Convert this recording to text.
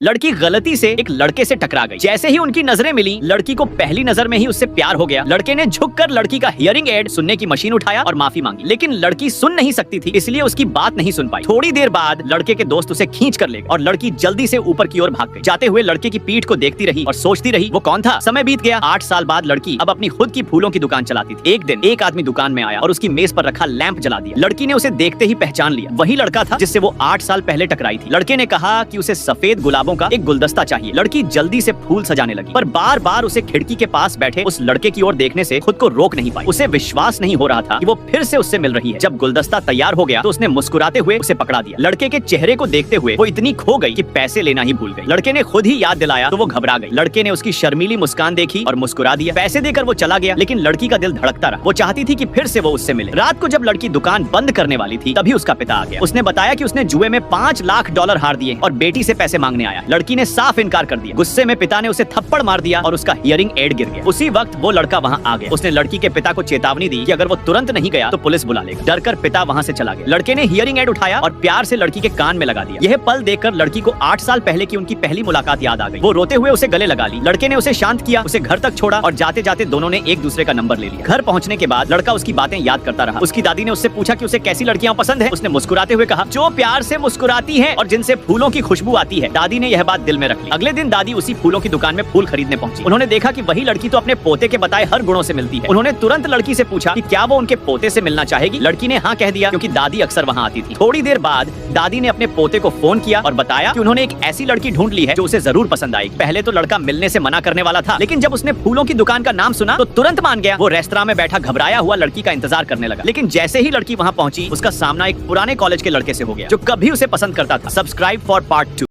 लड़की गलती से एक लड़के से टकरा गई। जैसे ही उनकी नजरें मिली, लड़की को पहली नजर में ही उससे प्यार हो गया। लड़के ने झुककर लड़की का हियरिंग एड सुनने की मशीन उठाया और माफी मांगी, लेकिन लड़की सुन नहीं सकती थी, इसलिए उसकी बात नहीं सुन पाई। थोड़ी देर बाद लड़के के दोस्त उसे खींच कर ले गए और लड़की जल्दी से ऊपर की ओर भाग गई। जाते हुए लड़के की पीठ को देखती रही और सोचती रही वो कौन था। समय बीत गया। 8 साल बाद लड़की अब अपनी खुद की फूलों की दुकान चलाती थी। एक दिन एक आदमी दुकान में आया और उसकी मेज पर रखा लैंप जला दिया। लड़की ने उसे देखते ही पहचान लिया, वही लड़का था जिससे वो 8 साल पहले टकराई थी। लड़के ने कहा कि उसे सफेद गुलाबों का एक गुलदस्ता चाहिए। लड़की जल्दी से फूल सजाने लगी, पर बार बार उसे खिड़की के पास बैठे उस लड़के की ओर देखने से खुद को रोक नहीं पाई। उसे विश्वास नहीं हो रहा था कि वो फिर से उससे मिल रही है। जब गुलदस्ता तैयार हो गया तो उसने मुस्कुराते हुए उसे पकड़ा दिया। लड़के के चेहरे को देखते हुए वो इतनी खो गई कि पैसे लेना ही भूल गई। लड़के ने खुद ही याद दिलाया तो वो घबरा गई। लड़के ने उसकी शर्मीली मुस्कान देखी और मुस्कुरा दिया। पैसे देकर वो चला गया, लेकिन लड़की का दिल धड़कता रहा। वो चाहती थी कि फिर से वो उससे मिले। रात को जब लड़की दुकान बंद करने वाली थी, तभी उसका पिता आ गया। उसने बताया कि उसने जुए में $5 लाख हार दिए और बेटी से पैसे मांगने आया। लड़की ने साफ इनकार कर दिया। गुस्से में पिता ने उसे थप्पड़ मार दिया और उसका हियरिंग एड गिर गया। उसी वक्त वो लड़का वहाँ आ गया। उसने लड़की के पिता को चेतावनी दी कि अगर वो तुरंत नहीं गया तो पुलिस बुला लेगा। डरकर पिता वहाँ से चला गया। लड़के ने हियरिंग एड उठाया और प्यार से लड़की के कान में लगा दिया। यह पल देखकर लड़की को 8 साल पहले की उनकी पहली मुलाकात याद आ गई। वो रोते हुए उसे गले लगा ली। लड़के ने उसे शांत किया, उसे घर तक छोड़ा और जाते जाते दोनों ने एक दूसरे का नंबर ले लिया। घर पहुँचने के बाद लड़का उसकी बातें याद करता रहा। उसकी दादी ने उससे पूछा कि उसे कैसी लड़कियां पसंद है। उसने मुस्कुराते हुए कहा, जो प्यार से मुस्कुराती है और जिनसे फूलों की खुशबू आती है। दादी ने यह बात दिल में रख ली। अगले दिन दादी उसी फूलों की दुकान में फूल खरीदने पहुंची। उन्होंने देखा कि वही लड़की तो अपने पोते के बताए हर गुणों से मिलती है। उन्होंने तुरंत लड़की से पूछा कि क्या वो उनके पोते से मिलना चाहेगी। लड़की ने हाँ कह दिया, क्योंकि दादी अक्सर वहाँ आती थी। थोड़ी देर बाद दादी ने अपने पोते को फोन किया और बताया कि उन्होंने एक ऐसी लड़की ढूंढ ली है जो उसे जरूर पसंद आएगी। पहले तो लड़का मिलने से मना करने वाला था, लेकिन जब उसने फूलों की दुकान का नाम सुना तो तुरंत मान गया। वो रेस्तरां में बैठा घबराया हुआ लड़की का इंतजार करने लगा, लेकिन जैसे ही लड़की वहाँ पहुंची, उसका सामना एक पुराने कॉलेज के लड़के से हो गया जो कभी उसे पसंद करता था। Subscribe for part 2।